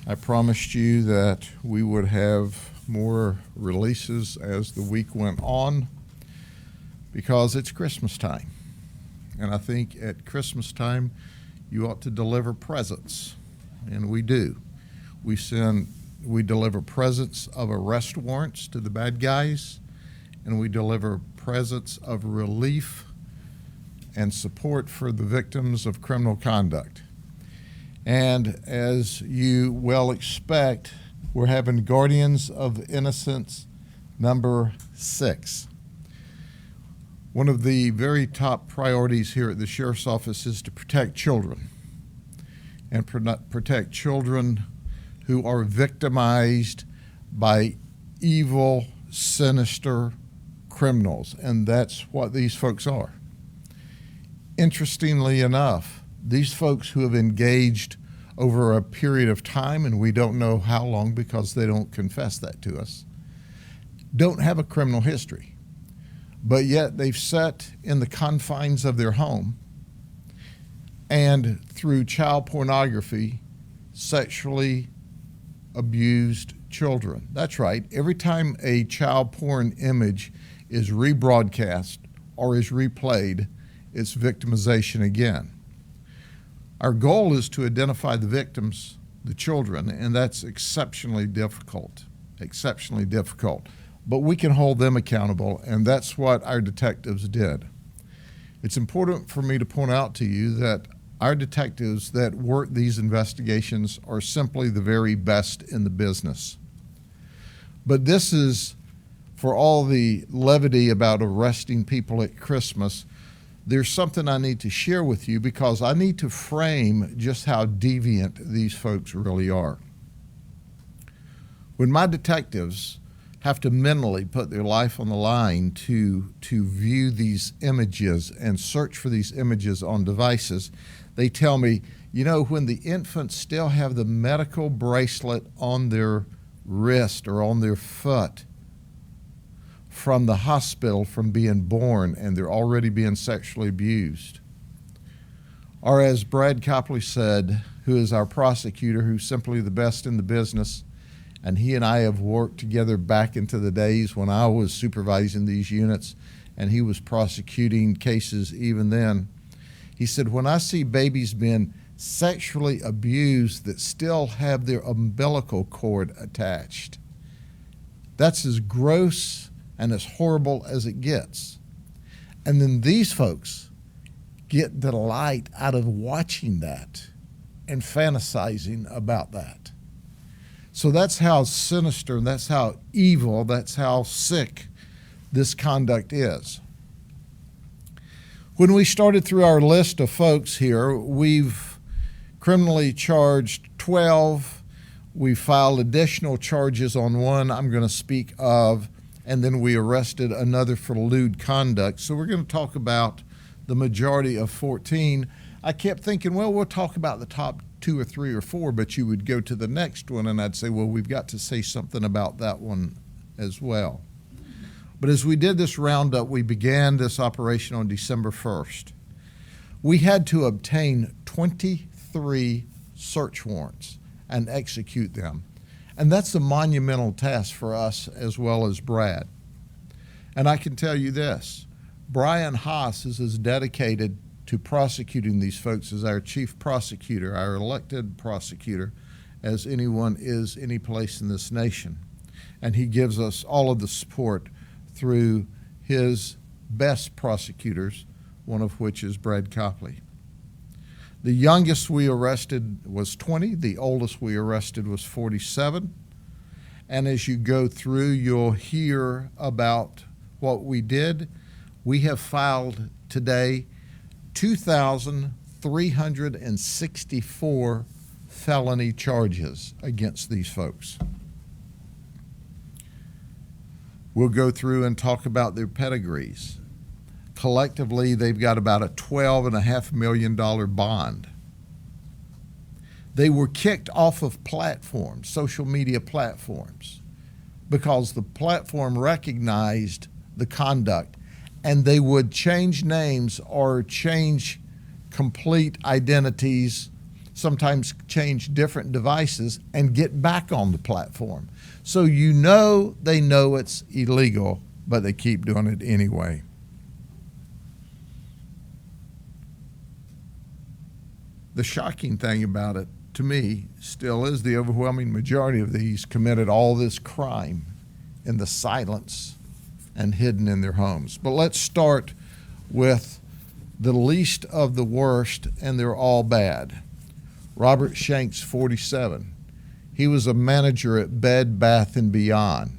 I promised you that we would have more releases as the week went on because it's Christmas time. And I think at Christmas time, you ought to deliver presents, and we do. We deliver presents of arrest warrants to the bad guys, and we deliver presents of relief and support for the victims of criminal conduct. And as you well expect, we're having Guardians of Innocence number 6. One of the very top priorities here at the Sheriff's Office is to protect children, and protect children who are victimized by evil, sinister criminals, and that's what these folks are. Interestingly enough, these folks who have engaged over a period of time, and we don't know how long because they don't confess that to us, don't have a criminal history. But yet they've sat in the confines of their home and through child pornography sexually abused children. That's right. Every time a child porn image is rebroadcast or is replayed, it's victimization again. Our goal is to identify the victims, the children, and that's exceptionally difficult. But we can hold them accountable, and that's what our detectives did. It's important for me to point out to you that our detectives that work these investigations are simply the very best in the business. But this is, for all the levity about arresting people at Christmas, there's something I need to share with you because I need to frame just how deviant these folks really are. When my detectives have to mentally put their life on the line to view these images and search for these images on devices, they tell me, you know, when the infants still have the medical bracelet on their wrist or on their foot from the hospital from being born and they're already being sexually abused. Or as Brad Copley said, who is our prosecutor, who's simply the best in the business, and he and I have worked together back into the days when I was supervising these units and he was prosecuting cases even then. He said, when I see babies being sexually abused that still have their umbilical cord attached, that's as gross and as horrible as it gets. And then these folks get delight out of watching that and fantasizing about that. So that's how sinister, that's how evil, that's how sick this conduct is. When we started through our list of folks here, we've criminally charged 12. We filed additional charges on one I'm going to speak of, and then we arrested another for lewd conduct. So we're going to talk about the majority of 14. I kept thinking, well, we'll talk about the top 2 or 3 or 4, but you would go to the next one and I'd say, well, we've got to say something about that one as well. But as we did this roundup, we began this operation on December 1st. We had to obtain 23 search warrants and execute them. And that's a monumental task for us as well as Brad. And I can tell you this, Brian Haas is as dedicated to prosecuting these folks as our chief prosecutor, our elected prosecutor, as anyone is any place in this nation. And he gives us all of the support through his best prosecutors, one of which is Brad Copley. The youngest we arrested was 20. The oldest we arrested was 47. And as you go through, you'll hear about what we did. We have filed today 2,364 felony charges against these folks. We'll go through and talk about their pedigrees. Collectively, they've got about a $12.5 million bond. They were kicked off of platforms, social media platforms, because the platform recognized the conduct and they would change names or change complete identities sometimes change different devices, and get back on the platform. So you know they know it's illegal, but they keep doing it anyway. The shocking thing about it, to me, still is the overwhelming majority of these committed all this crime in the silence and hidden in their homes. But let's start with the least of the worst, and they're all bad. Robert Shanks, 47. He was a manager at Bed Bath & Beyond.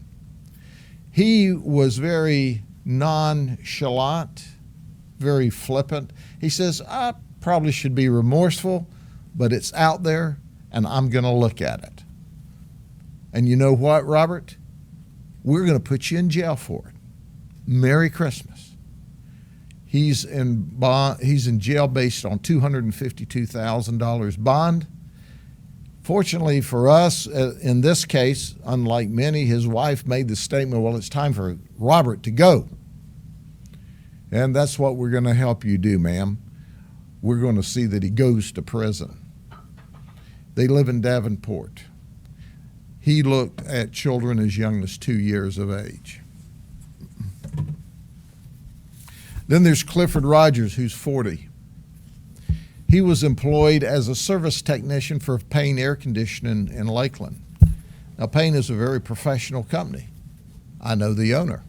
He was very nonchalant, very flippant. He says, I probably should be remorseful, but it's out there and I'm going to look at it. And you know what, Robert? We're going to put you in jail for it. Merry Christmas. He's in jail based on $252,000 bond. Fortunately for us, in this case, unlike many, his wife made the statement, well, it's time for Robert to go. And that's what we're going to help you do, ma'am. We're going to see that he goes to prison. They live in Davenport. He looked at children as young as 2 years of age. Then there's Clifford Rogers, who's 40. He was employed as a service technician for Payne Air Conditioning in Lakeland. Now, Payne is a very professional company. I know the owner.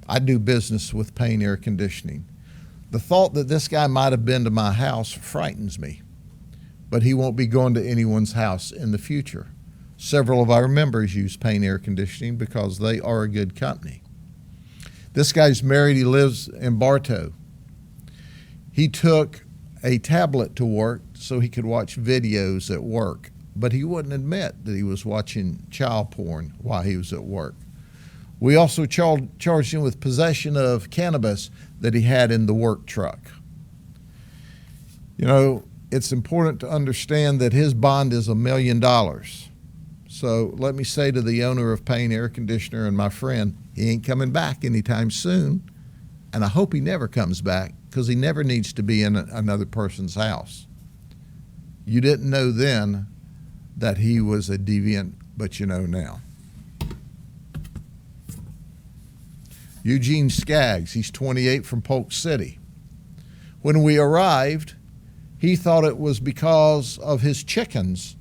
I do business with Payne Air Conditioning. The thought that this guy might have been to my house frightens me, but he won't be going to anyone's house in the future. Several of our members use Payne Air Conditioning because they are a good company. This guy's married. He lives in Bartow. He took a tablet to work so he could watch videos at work, but he wouldn't admit that he was watching child porn while he was at work. We also charged him with possession of cannabis that he had in the work truck. You know, it's important to understand that his bond is $1 million. So let me say to the owner of Payne Air Conditioner and my friend, he ain't coming back anytime soon, and I hope he never comes back, because he never needs to be in another person's house. You didn't know then that he was a deviant, but you know now. Eugene Skaggs, he's 28, from Polk City. When we arrived, he thought it was because of his chickens,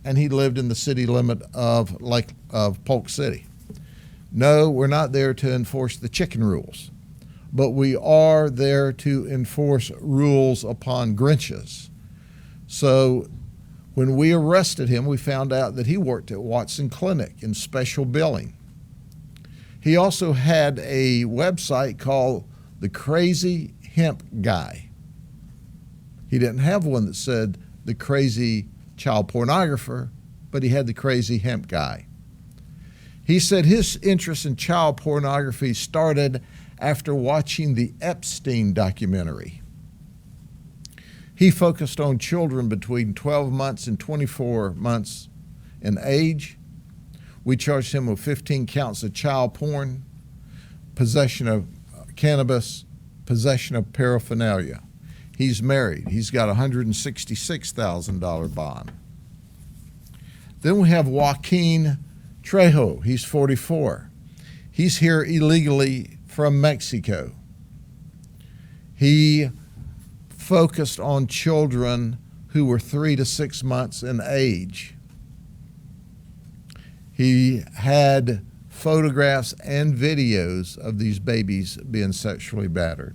and he lived in the city limit of Polk City. No, we're not there to enforce the chicken rules, but we are there to enforce rules upon Grinches. So when we arrested him, we found out that he worked at Watson Clinic in special billing. He also had a website called The Crazy Hemp Guy. He didn't have one that said The Crazy Child Pornographer, but he had The Crazy Hemp Guy. He said his interest in child pornography started after watching the Epstein documentary. He focused on children between 12 months and 24 months in age. We charged him with 15 counts of child porn, possession of cannabis, possession of paraphernalia. He's married. He's got a $166,000 bond. Then we have Joaquin Trejo. He's 44. He's here illegally from Mexico. He focused on children who were 3 to 6 months in age. He had photographs and videos of these babies being sexually battered.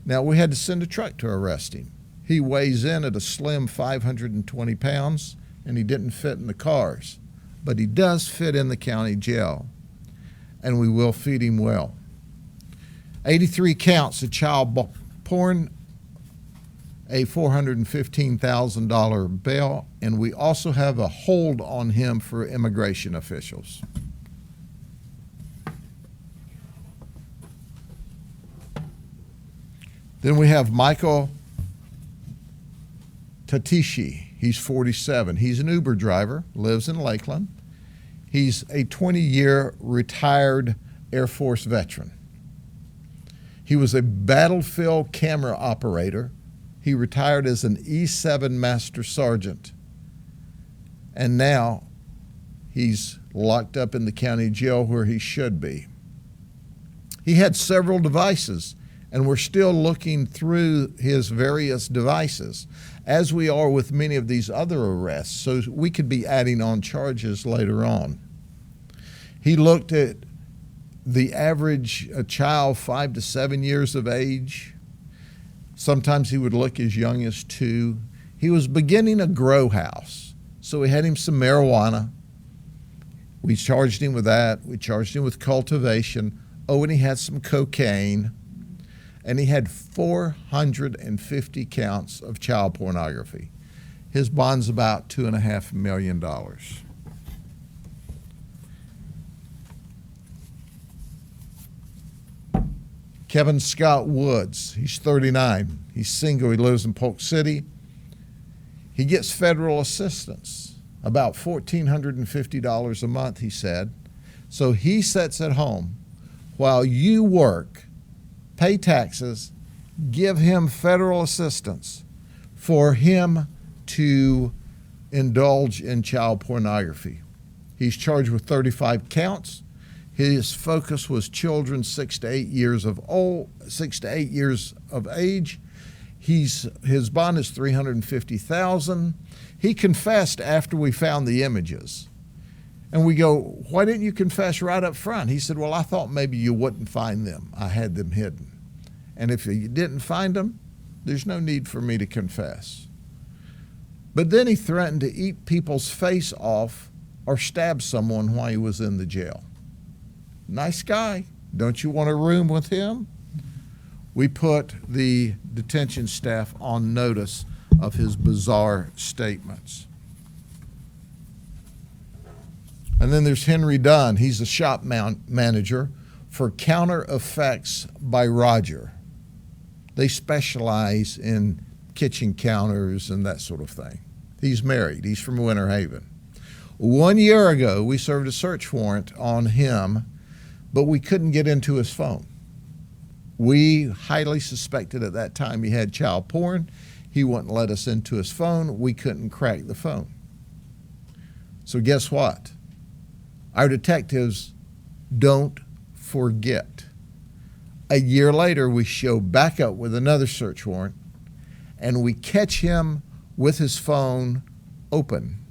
Now, we had to send a truck to arrest him. He weighs in at a slim 520 pounds, and he didn't fit in the cars, but he does fit in the county jail, and we will feed him well. 83 counts of child porn, a $415,000 bail, and we also have a hold on him for immigration officials. Then we have Michael Tatishi. He's 47. He's an Uber driver, lives in Lakeland. He's a 20-year retired Air Force veteran. He was a battlefield camera operator He retired as an E7 Master Sergeant, and now he's locked up in the county jail where he should be. He had several devices, and we're still looking through his various devices, as we are with many of these other arrests, so we could be adding on charges later on. He looked at the average child 5 to 7 years of age. Sometimes he would look as young as 2. He was beginning a grow house, so we had him some marijuana. We charged him with that. We charged him with cultivation. Oh, and he had some cocaine. And he had 450 counts of child pornography. His bond's about $2.5 million. Kevin Scott Woods, he's 39. He's single. He lives in Polk City. He gets federal assistance, about $1,450 a month, he said. So he sits at home while you work, pay taxes, give him federal assistance for him to indulge in child pornography. He's charged with 35 counts. His focus was children 6 to 8 years of age. His bond is $350,000. He confessed after we found the images. And we go, why didn't you confess right up front? He said, well, I thought maybe you wouldn't find them. I had them hidden. And if you didn't find them, there's no need for me to confess. But then he threatened to eat people's face off or stab someone while he was in the jail. Nice guy. Don't you want a room with him? We put the detention staff on notice of his bizarre statements. And then there's Henry Dunn. He's a shop manager for Counter Effects by Roger. They specialize in kitchen counters and that sort of thing. He's married. He's from Winter Haven. 1 year ago, we served a search warrant on him, but we couldn't get into his phone. We highly suspected at that time he had child porn. He wouldn't let us into his phone. We couldn't crack the phone. So guess what? Our detectives don't forget. A year later, we show back up with another search warrant, and we catch him with his phone open.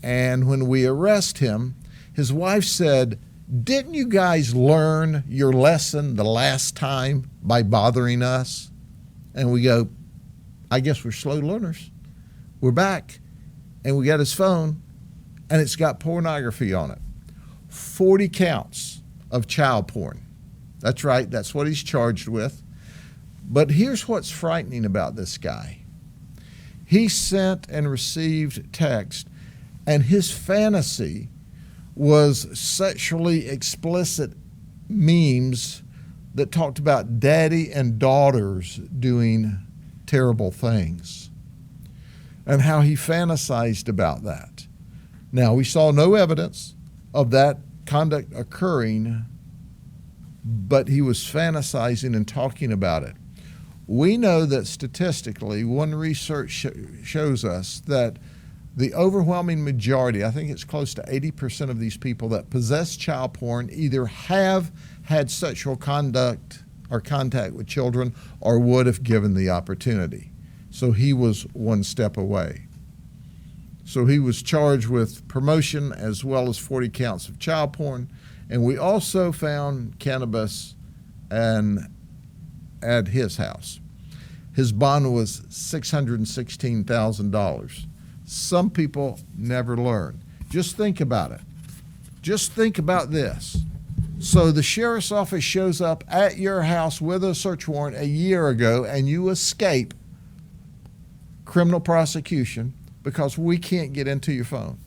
And when we arrest him, his wife said, didn't you guys learn your lesson the last time by bothering us? And we go, I guess we're slow learners. We're back, and we got his phone, and it's got pornography on it. 40 counts of child porn. That's right, that's what he's charged with. But here's what's frightening about this guy. He sent and received text, and his fantasy was sexually explicit memes that talked about daddy and daughters doing terrible things and how he fantasized about that. Now, we saw no evidence of that conduct occurring, but he was fantasizing and talking about it. We know that statistically, one research shows us that the overwhelming majority, I think it's close to 80% of these people that possess child porn either have had sexual conduct or contact with children or would if given the opportunity. So he was one step away. So he was charged with promotion as well as 40 counts of child porn. And we also found cannabis at his house. His bond was $616,000. Some people never learn. Just think about it. Just think about this. So the sheriff's office shows up at your house with a search warrant a year ago, and you escape criminal prosecution because we can't get into your phone.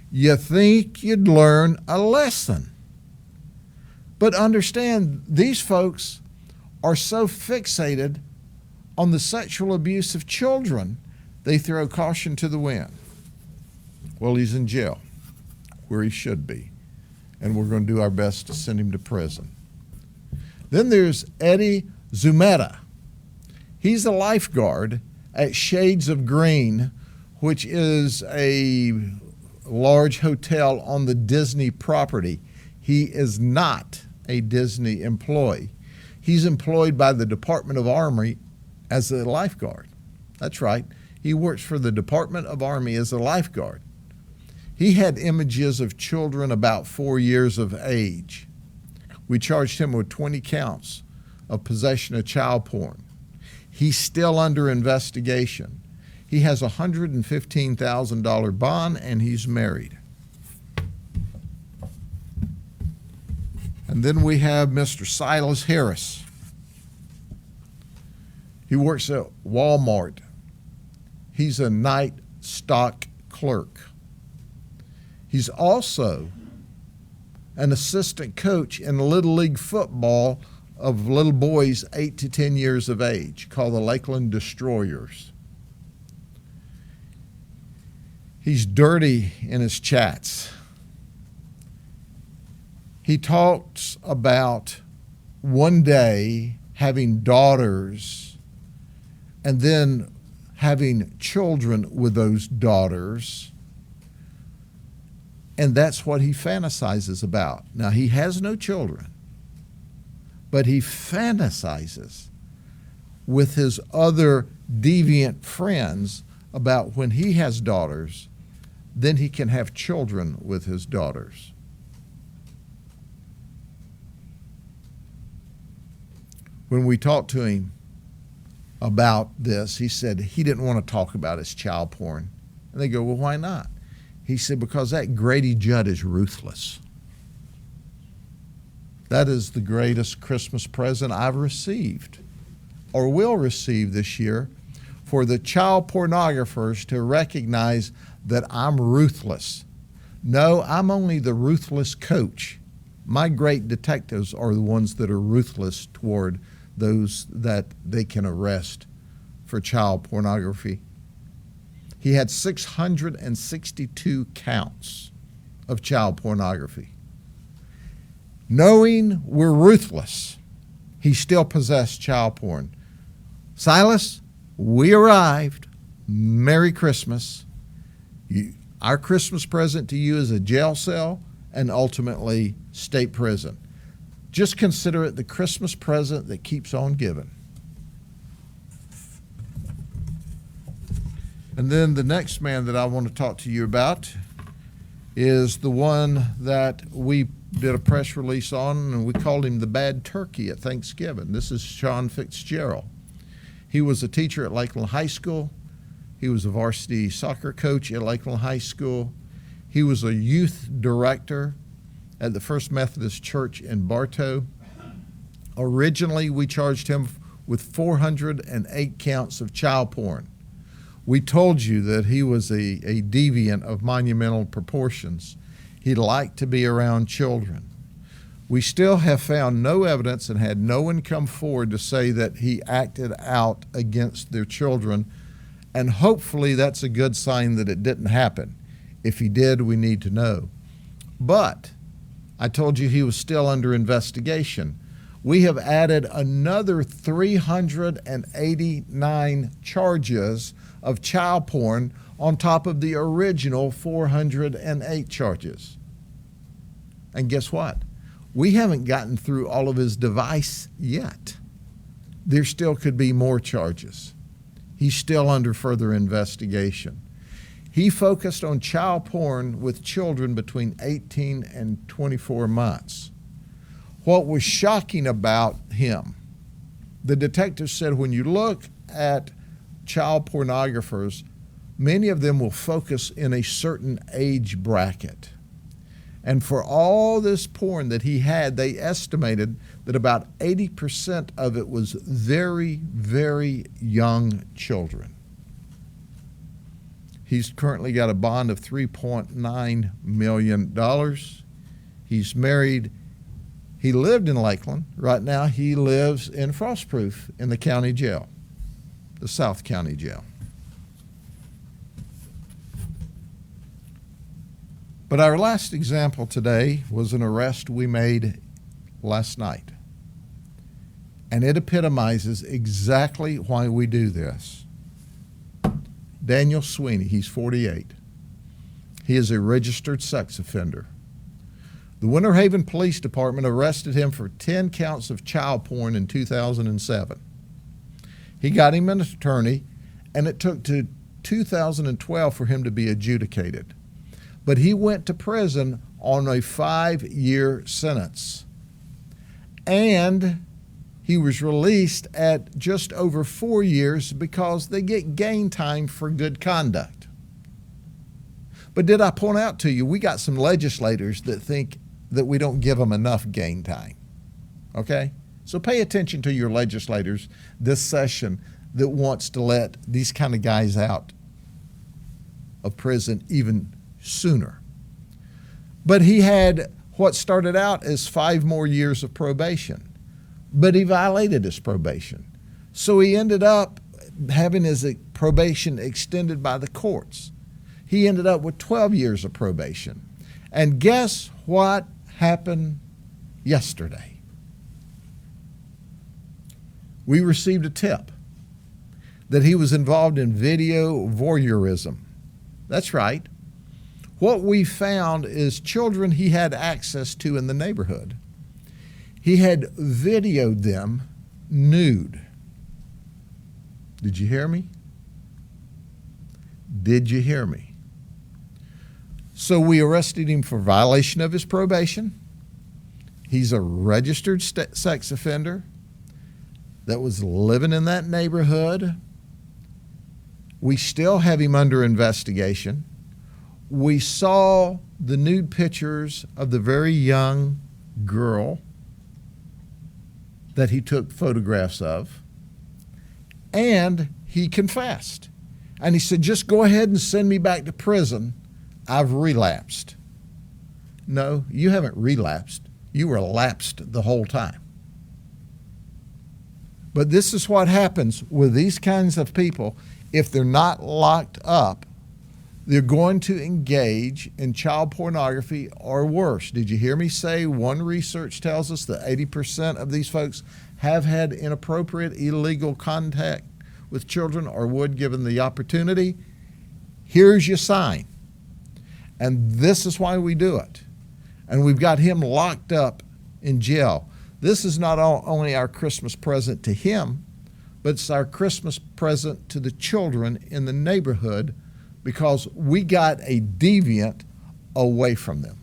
You think you'd learn a lesson. But understand, these folks are so fixated on the sexual abuse of children, they throw caution to the wind. Well, he's in jail, where he should be, and we're going to do our best to send him to prison. Then there's Eddie Zumeta. He's a lifeguard at Shades of Green, which is a large hotel on the Disney property. He is not a Disney employee. He's employed by the Department of Army as a lifeguard. That's right. He works for the Department of Army as a lifeguard. He had images of children about 4 years of age. We charged him with 20 counts of possession of child porn. He's still under investigation. He has a $115,000 bond, and he's married. And then we have Mr. Silas Harris. He works at Walmart. He's a night stock clerk. He's also an assistant coach in Little League football of little boys 8 to 10 years of age, called the Lakeland Destroyers. He's dirty in his chats. He talks about one day having daughters and then having children with those daughters, and that's what he fantasizes about. Now, he has no children, but he fantasizes with his other deviant friends about when he has daughters, then he can have children with his daughters. When we talked to him about this, he said he didn't want to talk about his child porn. And they go, well, why not? He said, because that Grady Judd is ruthless. That is the greatest Christmas present I've received or will receive this year, for the child pornographers to recognize that I'm ruthless. No, I'm only the ruthless coach. My great detectives are the ones that are ruthless toward those that they can arrest for child pornography. He had 662 counts of child pornography. Knowing we're ruthless, he still possessed child porn. Silas, we arrived. Merry Christmas. Our Christmas present to you is a jail cell and ultimately state prison. Just consider it the Christmas present that keeps on giving. And then the next man that I want to talk to you about is the one that we did a press release on, and we called him the bad turkey at Thanksgiving. This is Sean Fitzgerald. He was a teacher at Lakeland High School. He was a varsity soccer coach at Lakeland High School. He was a youth director at the First Methodist Church in Bartow. Originally, we charged him with 408 counts of child porn. We told you that he was a deviant of monumental proportions. He liked to be around children. We still have found no evidence and had no one come forward to say that he acted out against their children, and hopefully that's a good sign that it didn't happen. If he did, we need to know. But I told you he was still under investigation. We have added another 389 charges of child porn on top of the original 408 charges. And guess what? We haven't gotten through all of his device yet. There still could be more charges. He's still under further investigation. He focused on child porn with children between 18 and 24 months. What was shocking about him, the detective said when you look at child pornographers, many of them will focus in a certain age bracket. And for all this porn that he had, they estimated that about 80% of it was very, very young children. He's currently got a bond of $3.9 million. He's married. He lived in Lakeland. Right now he lives in Frostproof in the county jail, the South County Jail. But our last example today was an arrest we made last night. And it epitomizes exactly why we do this. Daniel Sweeney, he's 48. He is a registered sex offender. The Winter Haven Police Department arrested him for 10 counts of child porn in 2007. He got him an attorney, and it took to 2012 for him to be adjudicated. But he went to prison on a 5-year sentence. And he was released at just over 4 years because they get gain time for good conduct. But did I point out to you, we got some legislators that think that we don't give them enough gain time, okay? So pay attention to your legislators this session that wants to let these kind of guys out of prison even sooner. But he had what started out as 5 more years of probation, but he violated his probation. So he ended up having his probation extended by the courts. He ended up with 12 years of probation. And guess what happened yesterday? We received a tip that he was involved in video voyeurism. That's right. What we found is children he had access to in the neighborhood. He had videoed them nude. Did you hear me? Did you hear me? So we arrested him for violation of his probation. He's a registered sex offender that was living in that neighborhood. We still have him under investigation. We saw the nude pictures of the very young girl that he took photographs of, and he confessed. And he said, just go ahead and send me back to prison. I've relapsed. No, you haven't relapsed. You were lapsed the whole time. But this is what happens with these kinds of people. If they're not locked up, they're going to engage in child pornography or worse. Did you hear me say one research tells us that 80% of these folks have had inappropriate, illegal contact with children or would given the opportunity? Here's your sign. And this is why we do it. And we've got him locked up in jail. This is not only our Christmas present to him, but it's our Christmas present to the children in the neighborhood, because we got a deviant away from them.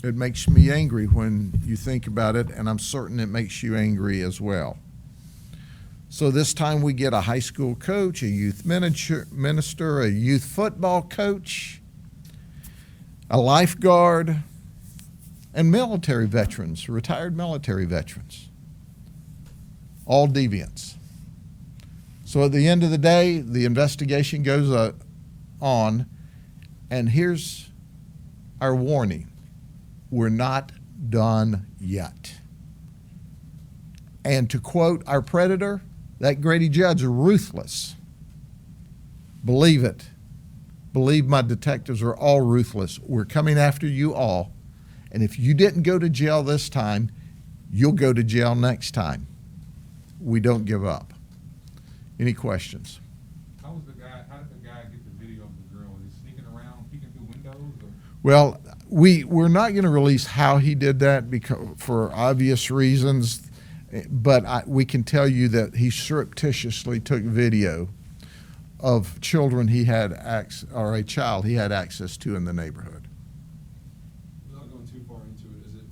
It makes me angry when you think about it, and I'm certain it makes you angry as well. So this time we get a high school coach, a youth minister, a youth football coach, a lifeguard, and military veterans, retired military veterans, all deviants. So at the end of the day, the investigation goes on, and here's our warning. We're not done yet. And to quote our predator, that Grady Judd's ruthless. Believe it. Believe my detectives are all ruthless. We're coming after you all. And if you didn't go to jail this time, you'll go to jail next time. We don't give up. Any questions? How did the guy get the video of the girl? Was he sneaking around, peeking through windows? Or? Well, we're not going to release how he did that because, for obvious reasons, but we can tell you that he surreptitiously took video of children he had or a child he had access to in the neighborhood. Without going too far into it, is it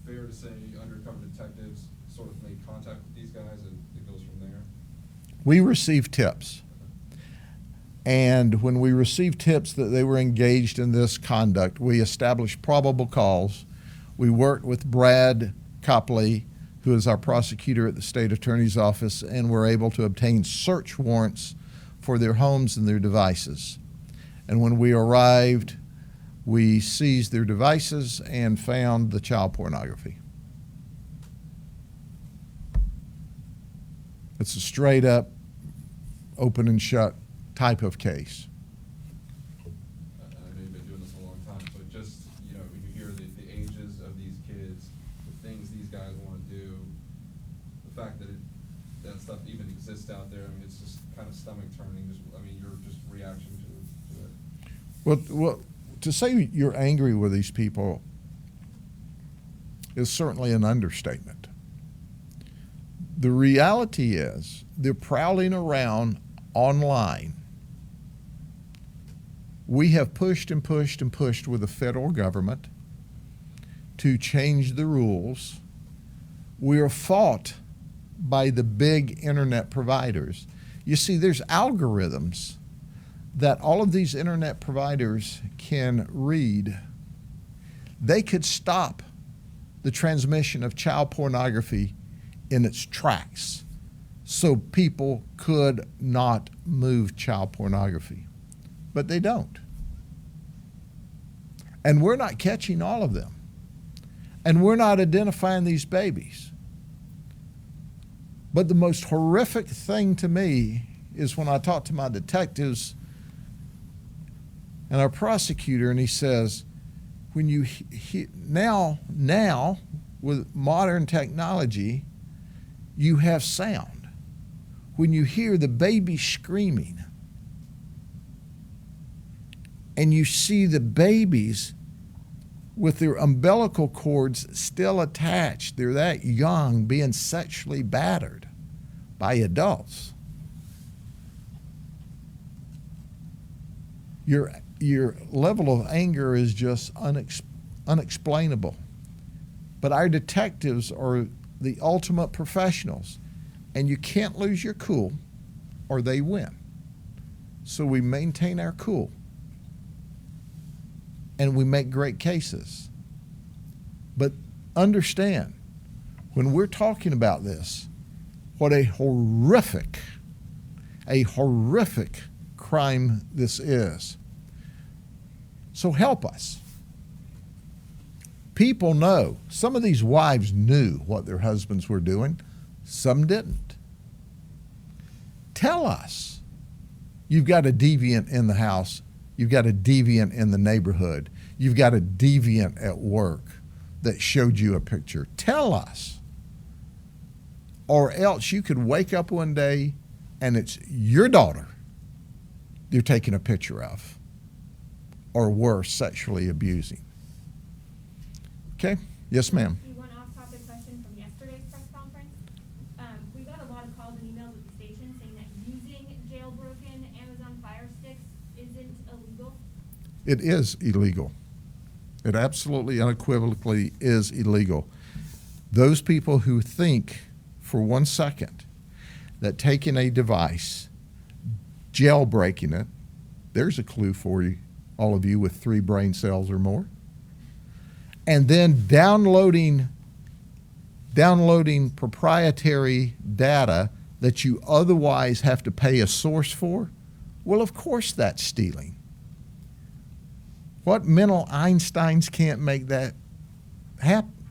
fair to say undercover detectives sort of made contact with these guys and it goes from there? We received tips. And when we received tips that they were engaged in this conduct, we established probable cause. We worked with Brad Copley, who is our prosecutor at the state attorney's office, and were able to obtain search warrants for their homes and their devices. And when we arrived, we seized their devices and found the child pornography. It's a straight up, open and shut type of case. I know you've been doing this a long time, but just, when you hear the ages of these kids, Well, to say you're angry with these people is certainly an understatement. The reality is they're prowling around online. We have pushed and pushed and pushed with the federal government to change the rules. We are fought by the big internet providers. You see, there's algorithms that all of these internet providers can read. They could stop the transmission of child pornography in its tracks so people could not move child pornography. But they don't. And we're not catching all of them. And we're not identifying these babies. But the most horrific thing to me is when I talk to my detectives and our prosecutor, and he says, when you now with modern technology, you have sound. When you hear the baby screaming and you see the babies with their umbilical cords still attached, they're that young, being sexually battered by adults. Your level of anger is just unexplainable. But our detectives are the ultimate professionals, and you can't lose your cool or they win. So we maintain our cool, and we make great cases. But understand, when we're talking about this, what a horrific crime this is. So help us. People know. Some of these wives knew what their husbands were doing. Some didn't. Tell us. You've got a deviant in the house. You've got a deviant in the neighborhood. You've got a deviant at work that showed you a picture. Tell us. Or else you could wake up one day and it's your daughter you're taking a picture of, or worse, sexually abusing. Okay? Yes, ma'am. One off-topic question from yesterday's press conference. We got a lot of calls and emails at the station saying that using jailbroken Amazon Fire Sticks isn't illegal. It is illegal. It absolutely unequivocally is illegal. Those people who think for 1 second that taking a device, jailbreaking it, there's a clue for you, all of you with 3 brain cells or more, and then downloading proprietary data that you otherwise have to pay a source for, well, of course that's stealing. What mental Einsteins can't make that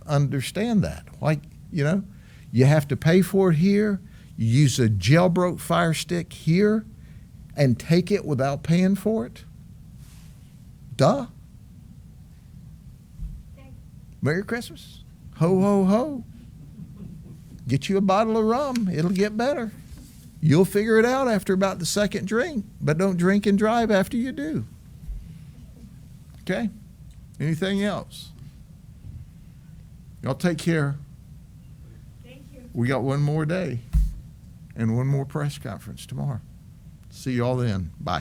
understand that? Like, you have to pay for it here, you use a jailbroke Fire Stick here, and take it without paying for it? Duh. Okay. Merry Christmas. Ho, ho, ho. Get you a bottle of rum. It'll get better. You'll figure it out after about the second drink, but don't drink and drive after you do. Okay? Anything else? Y'all take care. Thank you. We got one more day and one more press conference tomorrow. See y'all then. Bye.